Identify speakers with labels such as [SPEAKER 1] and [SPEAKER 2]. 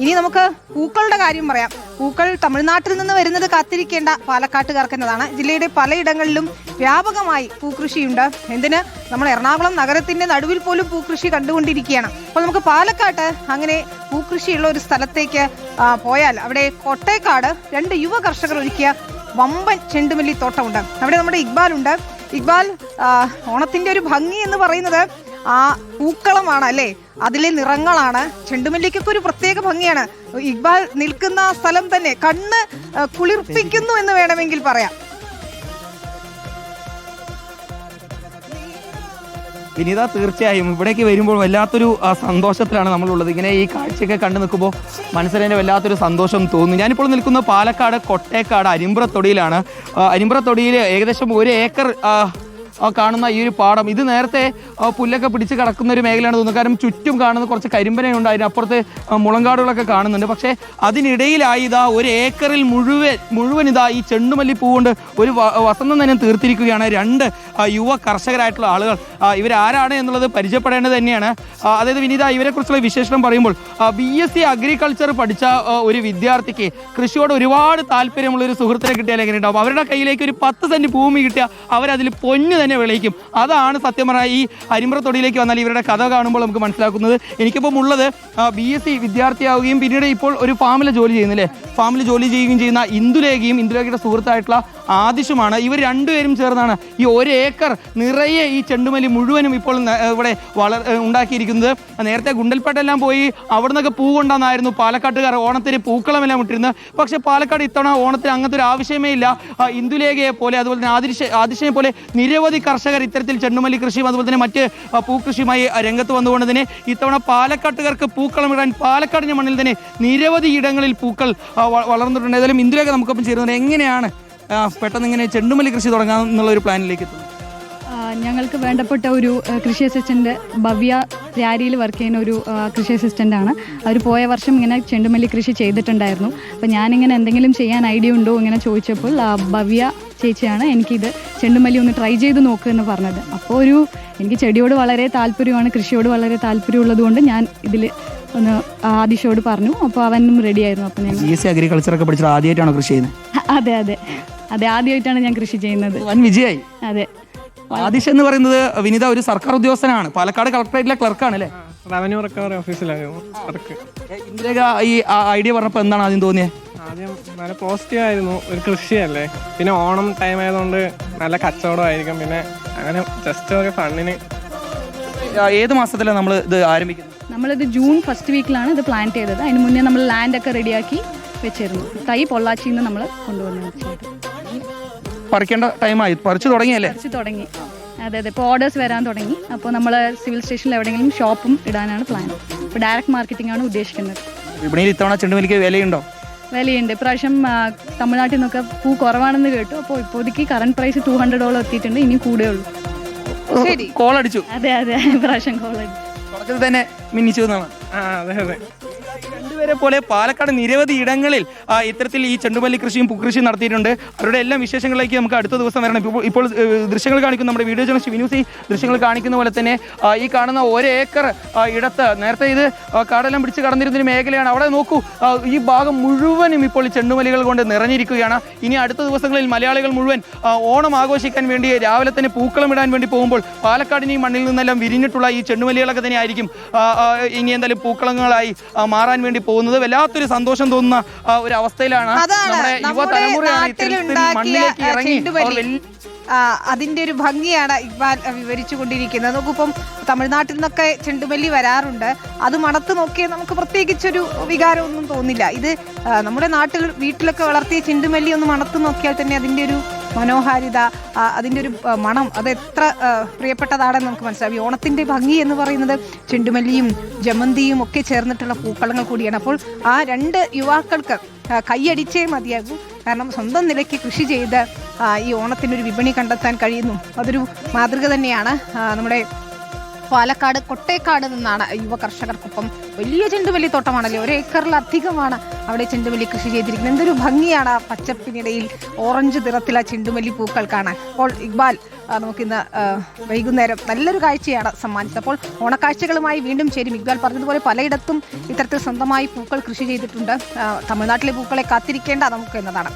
[SPEAKER 1] ഇനി നമുക്ക് പൂക്കളുടെ കാര്യം പറയാം. പൂക്കൾ തമിഴ്നാട്ടിൽ നിന്ന് വരുന്നത് കാത്തിരിക്കേണ്ട പാലക്കാട്ടുകാർക്ക് എന്നതാണ്. ജില്ലയുടെ പലയിടങ്ങളിലും വ്യാപകമായി പൂക്കൃഷിയുണ്ട്. എന്തിന്, നമ്മൾ എറണാകുളം നഗരത്തിന്റെ നടുവിൽ പോലും പൂക്കൃഷി കണ്ടുകൊണ്ടിരിക്കുകയാണ്. അപ്പോൾ നമുക്ക് പാലക്കാട്ട് അങ്ങനെ പൂക്കൃഷിയുള്ള ഒരു സ്ഥലത്തേക്ക് പോയാൽ അവിടെ കൊട്ടേക്കാട് 2 യുവ കർഷകർ ഒരുക്കിയ വമ്പൻ ചെണ്ടുമല്ലി തോട്ടമുണ്ട്. അവിടെ നമ്മുടെ ഇക്ബാൽ ഉണ്ട്. ഇക്ബാൽ, ഓണത്തിന്റെ ഒരു ഭംഗി എന്ന് പറയുന്നത് ആ പൂക്കളമാണ് അല്ലേ, അതിലെ നിറങ്ങളാണ്. ചെണ്ടുമല്ലിക്കൊക്കെ ഒരു പ്രത്യേക ഭംഗിയാണ്. ഇക്ബാൽ നിൽക്കുന്ന സ്ഥലം തന്നെ കണ്ണ് കുളിർപ്പിക്കുന്നു എന്ന് വേണമെങ്കിൽ പറയാം.
[SPEAKER 2] വിനീത, തീർച്ചയായും ഇവിടേക്ക് വരുമ്പോൾ വല്ലാത്തൊരു സന്തോഷത്തിലാണ് നമ്മളുള്ളത്. ഇങ്ങനെ ഈ കാഴ്ചയൊക്കെ കണ്ടു നിൽക്കുമ്പോൾ മനസ്സിനെ വല്ലാത്തൊരു സന്തോഷം തോന്നുന്നു. ഞാനിപ്പോൾ നിൽക്കുന്നത് പാലക്കാട് കൊട്ടേക്കാട് അരിമ്പ്രത്തൊടിയിലാണ്. അരിമ്പ്രത്തൊടിയിൽ ഏകദേശം 1 ഏക്കർ കാണുന്ന ഈ ഒരു പാടം, ഇത് നേരത്തെ പുല്ലൊക്കെ പിടിച്ച് കിടക്കുന്ന ഒരു മേഖലയാണ് തോന്നുന്നത്. കാരണം ചുറ്റും കാണുന്ന കുറച്ച് കരിമ്പനയുണ്ട്, അതിനപ്പുറത്ത് മുളങ്കാടുകളൊക്കെ കാണുന്നുണ്ട്. പക്ഷേ അതിനിടയിലായി ഇതാ 1 ഏക്കറിൽ മുഴുവൻ ഇതാ ഈ ചെണ്ടുമല്ലി പൂ കൊണ്ട് ഒരു വസന്തം തന്നെ തീർത്തിരിക്കുകയാണ് 2 യുവ കർഷകരായിട്ടുള്ള ആളുകൾ. ഇവരാരാണ് എന്നുള്ളത് പരിചയപ്പെടേണ്ടത് തന്നെയാണ്. അതായത് വിനീത, ഇവരെക്കുറിച്ചുള്ള വിശേഷണം പറയുമ്പോൾ BSc അഗ്രികൾച്ചർ പഠിച്ച ഒരു വിദ്യാർത്ഥിക്ക് കൃഷിയോട് ഒരുപാട് താല്പര്യമുള്ള ഒരു സുഹൃത്തിനെ കിട്ടിയാൽ എങ്ങനെ ഉണ്ടാവും. അവരുടെ കയ്യിലേക്ക് ഒരു 10 സെന്റ് ഭൂമി കിട്ടിയാൽ അവരതിൽ പൊന്നു തന്നെ വിളയിക്കും. അതാണ് സത്യം പറഞ്ഞാൽ ഈ അരിമ്പ്രത്തൊടിയിലേക്ക് വന്നാൽ ഇവരുടെ കഥ കാണുമ്പോൾ നമുക്ക് മനസ്സിലാക്കുന്നത്. എനിക്കിപ്പം ഉള്ളത് BSc വിദ്യാർത്ഥിയാവുകയും പിന്നീട് ഇപ്പോൾ ഒരു ഫാമിൽ ജോലി ചെയ്യുന്നില്ലേ, ഫാമിൽ ജോലി ചെയ്യുകയും ചെയ്യുന്ന ഇന്ദുലേഖയുടെ സുഹൃത്തായിട്ടുള്ള ആദിഷുമാണ്. ഇവർ 2 പേരും ചേർന്നാണ് ഈ 1 ഏക്കർ നിറയെ ഈ ചെണ്ടുമല്ലി മുഴുവനും ഇപ്പോൾ ഇവിടെ ഉണ്ടാക്കിയിരിക്കുന്നത്. നേരത്തെ ഗുണ്ടൽപേട്ടെല്ലാം പോയി അവിടെ നിന്നൊക്കെ പൂ കൊണ്ടാന്നായിരുന്നു പാലക്കാട്ടുകാർ ഓണത്തിന് പൂക്കളമെല്ലാം ഇട്ടിരുന്നത്. പക്ഷേ പാലക്കാട് ഇത്തവണ ഓണത്തിന് അങ്ങനത്തെ ഒരു ആവശ്യമേ ഇല്ല. ഇന്ദുലേഖയെ പോലെ അതുപോലെ തന്നെ ആദിശയെ പോലെ നിരവധി കർഷകർ ഇത്തരത്തിൽ ചെണ്ടുമല്ലി കൃഷിയും അതുപോലെ തന്നെ മറ്റ് പൂക്കൃഷിയുമായി രംഗത്ത് വന്നുകൊണ്ട് തന്നെ ഇത്തവണ പാലക്കാട്ടുകാർക്ക് പൂക്കളമിടാൻ പാലക്കാടിന്റെ മണ്ണിൽ തന്നെ നിരവധി ഇടങ്ങളിൽ പൂക്കൾ വളർന്നിട്ടുണ്ട്. ഏതായാലും ഇന്ദുലേഖ നമുക്കൊപ്പം ചേരുന്നത് എങ്ങനെയാണ് പെട്ടെന്ന് ഇങ്ങനെ ചെണ്ടുമല്ലി കൃഷി തുടങ്ങാമെന്നുള്ള ഒരു പ്ലാനിലേക്ക് എത്തുന്നത്?
[SPEAKER 3] ഞങ്ങൾക്ക് വേണ്ടപ്പെട്ട ഒരു കൃഷി അസിസ്റ്റന്റ് ഭവ്യ രാരിയിൽ വർക്ക് ചെയ്യുന്ന ഒരു കൃഷി അസിസ്റ്റൻ്റാണ്. അവർ പോയ വർഷം ഇങ്ങനെ ചെണ്ടുമല്ലി കൃഷി ചെയ്തിട്ടുണ്ടായിരുന്നു. അപ്പോൾ ഞാനിങ്ങനെ എന്തെങ്കിലും ചെയ്യാൻ ഐഡിയ ഉണ്ടോ ഇങ്ങനെ ചോദിച്ചപ്പോൾ ഭവ്യ ചേച്ചിയാണ് എനിക്കിത് ചെണ്ടുമല്ലി ഒന്ന് ട്രൈ ചെയ്ത് നോക്കുമെന്ന് പറഞ്ഞത്. അപ്പോൾ എനിക്ക് ചെടിയോട് വളരെ താല്പര്യമാണ്, കൃഷിയോട് വളരെ താല്പര്യമുള്ളത് കൊണ്ട് ഞാൻ ഇതിൽ ഒന്ന് ആദിശയോട് പറഞ്ഞു. അപ്പോൾ അവനും റെഡിയായിരുന്നു. അപ്പോൾ ഞാൻ
[SPEAKER 2] BSc അഗ്രികൾച്ചറൊക്കെ പഠിച്ചത് ആദ്യമായിട്ടാണോ കൃഷി ചെയ്യുന്നത്?
[SPEAKER 3] അതെ ആദ്യമായിട്ടാണ് ഞാൻ കൃഷി ചെയ്യുന്നത്.
[SPEAKER 2] വൻ വിജയായി.
[SPEAKER 3] അതെ.
[SPEAKER 2] ആദിഷ് എന്ന് പറയുന്നത് വിനീത ഒരു സർക്കാർ ഉദ്യോഗസ്ഥനാണ്, പാലക്കാട് കളക്ടറേറ്റിലെ ക്ലർക്കാണ് അല്ലേ?
[SPEAKER 4] Revenue recovery ഓഫീസിലായിരുന്നു.
[SPEAKER 2] ഇന്ദിരേഖ ഈ ഐഡിയ പറഞ്ഞപ്പോൾ എന്താണ് ആദ്യം തോന്നിയത്?
[SPEAKER 4] ആദ്യം നല്ല പോസിറ്റീവ് ആയിരുന്നു. ഒരു കൃഷിയല്ലേ, പിന്നെ ഓണം ടൈം ആയതുകൊണ്ട് നല്ല കച്ചവടമായിരിക്കും. പിന്നെ അങ്ങനെ ജസ്റ്റ് ഒരു ഫണ്ടിന്.
[SPEAKER 2] ഏത് മാസത്തിലാണ് നമ്മൾ ഇത് ആരംഭിക്കുന്നത്?
[SPEAKER 3] നമ്മളിത് ജൂൺ ഫസ്റ്റ് വീക്കിലാണ് ഇത് പ്ലാൻ ചെയ്തത്. അതിന് മുന്നേ നമ്മൾ ലാൻഡൊക്കെ റെഡിയാക്കി വെച്ചിരുന്നു. തൈ പൊള്ളാച്ചിയിൽ നിന്ന് നമ്മൾ കൊണ്ടുവന്നു.
[SPEAKER 2] പറിക്കേണ്ട ടൈമായി, പറിച്ചു തുടങ്ങിയല്ലേ?
[SPEAKER 3] പറിച്ചു തുടങ്ങി. അതെ. ഇപ്പോൾ ഓർഡേഴ്സ് വരാൻ തുടങ്ങി. അപ്പോൾ നമ്മൾ സിവിൽ സ്റ്റേഷനിൽ എവിടെയെങ്കിലും ഷോപ്പും ഇടാനാണ് പ്ലാൻ. ഇപ്പോൾ ഡയറക്റ്റ് മാർക്കറ്റിംഗ് ആണ് ഉദ്ദേശിക്കുന്നത്.
[SPEAKER 2] വിപണിയിൽ ഇത്തവണ ചെണ്ടുമല്ലിക്ക് വിലയുണ്ടോ?
[SPEAKER 3] വിലയുണ്ട്. ഇപ്രാവശ്യം തമിഴ്നാട്ടിൽ നിന്നൊക്കെ പൂ കുറവാണെന്ന് കേട്ടു. അപ്പോൾ ഇപ്പോഴേക്ക് കറണ്ട് പ്രൈസ് $200 എത്തിയിട്ടുണ്ട്. ഇനി കൂടുകയുള്ളൂ.
[SPEAKER 2] കോൾ അടിച്ചു.
[SPEAKER 3] അതെ ഇപ്രാവശ്യം കോൾ അടിച്ചു.
[SPEAKER 2] തുടക്കത്തിൽ തന്നെ മിന്നിച്ചു എന്നാണ്.
[SPEAKER 4] അതെ.
[SPEAKER 2] രണ്ടുപേരെ പോലെ പാലക്കാട് നിരവധി ഇടങ്ങളിൽ ഇത്തരത്തിൽ ഈ ചെണ്ടുമല്ലി കൃഷിയും പൂക്കൃഷിയും നടത്തിയിട്ടുണ്ട്. അവരുടെ എല്ലാം വിശേഷങ്ങളിലേക്ക് നമുക്ക് അടുത്ത ദിവസം വരണം. ഇപ്പോൾ ദൃശ്യങ്ങൾ കാണിക്കുന്ന നമ്മുടെ വീഡിയോ ജേർണലിസ്റ്റ് വിനൂസി ദൃശ്യങ്ങൾ കാണിക്കുന്ന പോലെ തന്നെ ഈ കാണുന്ന 1 ഏക്കർ ഇടത്ത് നേരത്തെ ഇത് കാടെല്ലാം പിടിച്ച് കടന്നിരുന്നൊരു മേഖലയാണ്. അവിടെ നോക്കൂ, ഈ ഭാഗം മുഴുവനും ഇപ്പോൾ ഈ ചെണ്ടുമല്ലികൾ കൊണ്ട് നിറഞ്ഞിരിക്കുകയാണ്. ഇനി അടുത്ത ദിവസങ്ങളിൽ മലയാളികൾ മുഴുവൻ ഓണം ആഘോഷിക്കാൻ വേണ്ടി രാവിലെ തന്നെ പൂക്കളം ഇടാൻ വേണ്ടി പോകുമ്പോൾ പാലക്കാടിന് ഈ മണ്ണിൽ നിന്നെല്ലാം വിരിഞ്ഞിട്ടുള്ള ഈ ചെണ്ടുമല്ലികളൊക്കെ തന്നെ ആയിരിക്കും ഇനി എന്തായാലും പൂക്കളങ്ങളായി മാറാൻ വേണ്ടി പോകുന്നത്. വല്ലാത്തൊരു സന്തോഷം തോന്നുന്ന ഒരു അവസ്ഥയിലാണ് നമ്മുടെ യുവതലമുറയാണ്
[SPEAKER 1] അതിന്റെ ഒരു ഭംഗിയാണ് ഇക്ബാൽ വിവരിച്ചു കൊണ്ടിരിക്കുന്നത്. നോക്കിപ്പം തമിഴ്നാട്ടിൽ നിന്നൊക്കെ ചെണ്ടുമല്ലി വരാറുണ്ട്. അത് മണത്ത് നോക്കിയാൽ നമുക്ക് പ്രത്യേകിച്ചൊരു വികാരമൊന്നും തോന്നില്ല. ഇത് നമ്മുടെ നാട്ടിൽ വീട്ടിലൊക്കെ വളർത്തിയ ചെണ്ടുമല്ലി ഒന്ന് മണത്ത് നോക്കിയാൽ തന്നെ അതിൻ്റെ ഒരു മനോഹാരിത, അതിൻ്റെ ഒരു മണം അത് എത്ര പ്രിയപ്പെട്ടതാണെന്ന് നമുക്ക് മനസ്സിലാവും. ഓണത്തിൻ്റെ ഭംഗി എന്ന് പറയുന്നത് ചെണ്ടുമല്ലിയും ജമന്തിയും ഒക്കെ ചേർന്നിട്ടുള്ള പൂക്കളങ്ങൾ കൂടിയാണ്. അപ്പോൾ ആ 2 യുവാക്കൾക്ക് കൈയടിച്ചേ മതിയാകും. കാരണം സ്വന്തം നിലയ്ക്ക് കൃഷി ചെയ്ത് ഈ ഓണത്തിനൊരു വിപണി കണ്ടെത്താൻ കഴിയുന്നു. അതൊരു മാതൃക തന്നെയാണ്. നമ്മുടെ പാലക്കാട് കൊട്ടേക്കാട് നിന്നാണ് യുവ കർഷകർക്കൊപ്പം വലിയ ചെണ്ടുമല്ലി തോട്ടമാണല്ലോ, 1 ഏക്കറിലധികമാണ് അവിടെ ചെണ്ടുമല്ലി കൃഷി ചെയ്തിരിക്കുന്നത്. എന്തൊരു ഭംഗിയാണ് ആ പച്ചപ്പിനിടയിൽ ഓറഞ്ച് നിറത്തിലെ ചെണ്ടുമല്ലി പൂക്കൾ കാണാൻ. അപ്പോൾ ഇക്ബാൽ നമുക്കിന്ന് വൈകുന്നേരം നല്ലൊരു കാഴ്ചയാണ് സമ്മാനിച്ചത്. അപ്പോൾ ഓണക്കാഴ്ചകളുമായി വീണ്ടും ചേരും. ഇക്ബാൽ പറഞ്ഞതുപോലെ പലയിടത്തും ഇത്തരത്തിൽ സ്വന്തമായി പൂക്കൾ കൃഷി ചെയ്തിട്ടുണ്ട്. തമിഴ്നാട്ടിലെ പൂക്കളെ കാത്തിരിക്കേണ്ട നമുക്ക് എന്നതാണ്.